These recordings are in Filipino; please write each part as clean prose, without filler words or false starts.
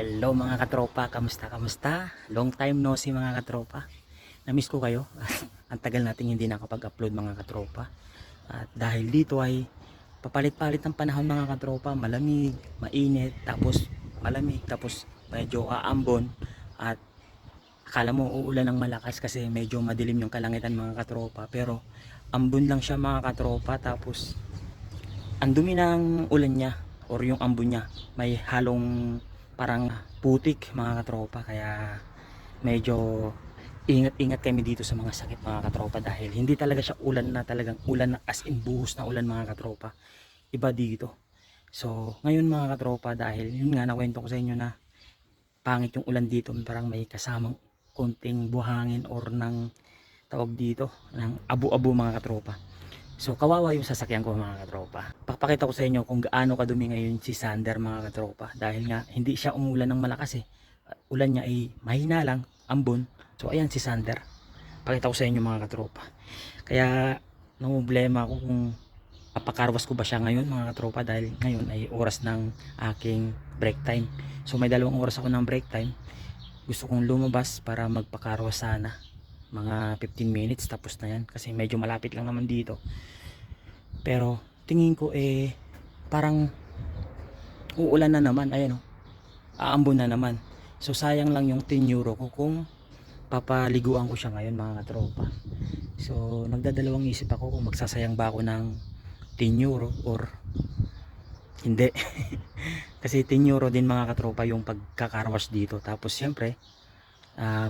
Hello mga katropa, kamusta? Long time no see mga katropa. Namiss ko kayo. Ang tagal nating hindi nakapag-upload mga katropa. At dahil dito ay papalit-palit ng panahon mga katropa, malamig, mainit, tapos malamig, tapos medyo aambon at akala mo uulan ng malakas kasi medyo madilim yung kalangitan mga katropa, pero ambon lang siya mga katropa. Tapos ang dumi ng ulan niya or yung ambon niya, may halong parang putik mga katropa, kaya medyo ingat-ingat kami dito sa mga sakit mga katropa, dahil hindi talaga siya ulan na talagang ulan na as in buhos na ulan mga katropa, iba dito. So ngayon mga katropa, dahil yun nga nakwento ko sa inyo na pangit yung ulan dito, parang may kasamang konting buhangin or ng tawag dito ng abu-abu mga katropa. So kawawa yung sasakyan ko mga katropa. Papakita ko sa inyo kung gaano kadumi ngayon si Sander mga katropa, dahil nga hindi siya umulan ng malakas eh. Ulan niya ay mahina lang, ambon. So ayan si Sander. Pakita ko sa inyo mga katropa. Kaya problema ako kung papakarwas ko ba siya ngayon mga katropa, dahil ngayon ay oras ng aking break time. So may 2 oras ako ng break time. Gusto kong lumabas para magpakarwas sana. Mga 15 minutes tapos na yan, kasi medyo malapit lang naman dito. Pero tingin ko parang uulan na naman, ayan oh, aambon na naman. So sayang lang yung 10 euro ko kung papaliguan ko siya ngayon mga katropa. So nagdadalawang isip ako kung magsasayang ba ako ng 10 euro or hindi. Kasi 10 euro din mga katropa yung pagkakarwas dito. Tapos siyempre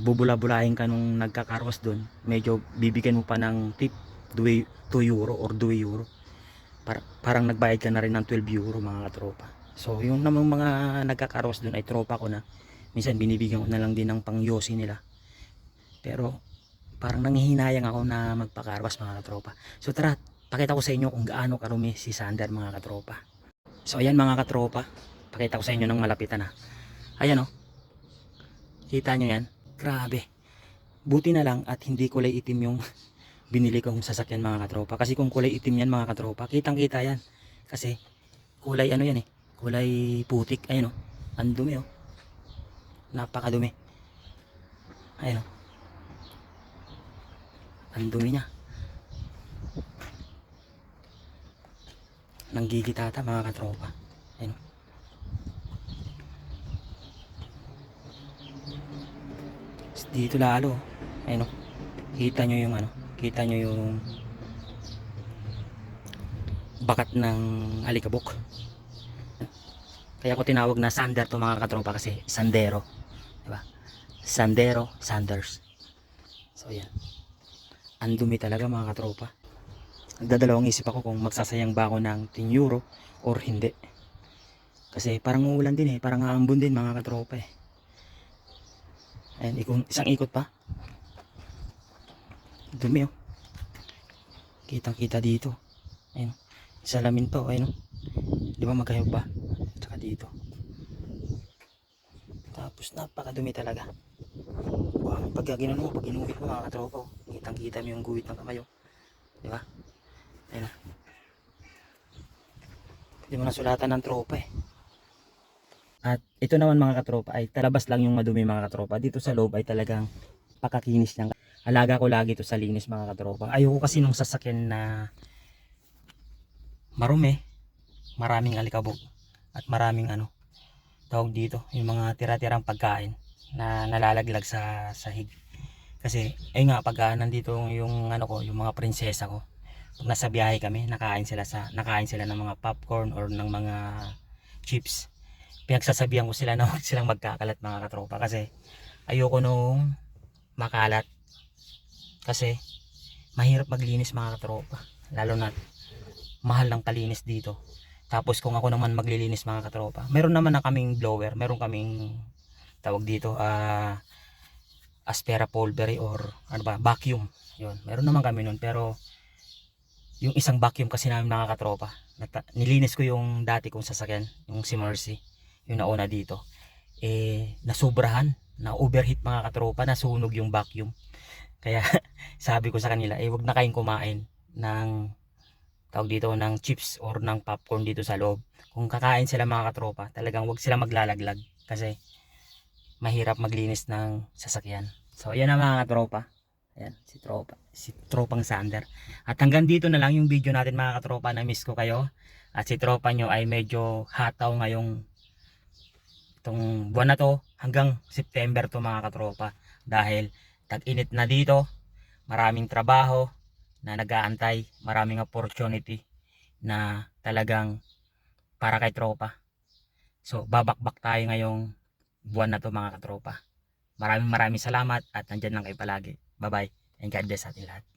bubula-bulahin ka nung nagkakarwas doon, medyo bibigyan mo pa ng tip 2 euro or 2 euro. Parang nagbayad ka na rin ng 12 euro mga katropa. So yung namang mga nagkakarwas doon ay tropa ko na, minsan binibigyan ko na lang din ng pangyosi nila, pero parang nanghihinayang ako na magpakarwas mga katropa. So tara, pakita ko sa inyo kung gaano karumi si Sander mga katropa. So ayan mga katropa, pakita ko sa inyo ng malapitan ayan oh, kita nyo yan, grabe. Buti na lang at hindi kulay itim yung binili kong sasakyan mga katropa, kasi kung kulay itim yan mga katropa, kitang kita yan. Kasi kulay ano yan kulay putik. Ayun oh, ang dumi oh, napakadumi. Ayun oh, ang dumi niya, nanggigitata mga katropa. Ayun oh. Dito lalo, ayun oh, kita nyo yung kita nyo yung bakat ng alikabok. Kaya ko tinawag na Sander to mga katropa, kasi Sandero, diba? Sandero, Sanders. So yan, ang dumi talaga mga katropa. Nagdadalawang isip ako kung magsasayang ba ako ng 10 euro or hindi, kasi parang uulan din parang aambon din mga katropa Ayan, isang ikot pa, dumi oh, kitang kita dito. Ayun, salamin to, ayun oh, di ba magkayog ba? Tsaka dito, tapos napakadumi talaga. Wow, pag ginano mo, pag inuwit mo mga katropa, kitang kita mo yung guwit ng kamay di ba? Ayun oh, hindi mo nasulatan ng tropa At ito naman mga katropa ay talabas lang yung madumi mga katropa. Dito sa loob ay talagang pakakinis niya. Alaga ko lagi ito sa linis mga katropa. Ayoko kasi nung sasakyan na marumi, maraming alikabok at maraming tawag dito, yung mga tira-tirang pagkain na nalalaglag sa sahig. Kasi ay nga, pag nandito yung yung mga prinsesa ko, pag nasa biyahe kami, nakain sila ng mga popcorn or ng mga chips. Pinagsasabihan ko sila na huwag silang magkakalat mga katropa, kasi ayoko nung makalat, kasi mahirap maglinis mga katropa, lalo na mahal ng kalinis dito. Tapos kung ako naman maglilinis mga katropa, meron naman na kaming blower, meron kaming tawag dito aspirapolvere or vacuum, yun, meron naman kami nun. Pero yung isang vacuum kasi namin mga katropa, nilinis ko yung dati kong sasakyan, yung si Mercy, yung nauna dito, nasubrahan, na overheat mga katropa, nasunog yung vacuum. Kaya sabi ko sa kanila, wag na kayong kumain ng tawag dito ng chips or ng popcorn dito sa loob. Kung kakain sila mga katropa, talagang wag sila maglalaglag, kasi mahirap maglinis ng sasakyan. So ayan na mga katropa. Ayan, si tropang Sander. At hanggang dito na lang yung video natin mga katropa. Na-miss ko kayo. At si tropa nyo ay medyo hataw ngayong itong buwan na to hanggang September to mga katropa. Dahil tag-init na dito, maraming trabaho na nag-aantay, maraming opportunity na talagang para kay tropa. So babakbak tayo ngayong buwan na to mga katropa. Maraming salamat at nandyan lang kayo palagi. Bye bye and God bless sa ating lahat.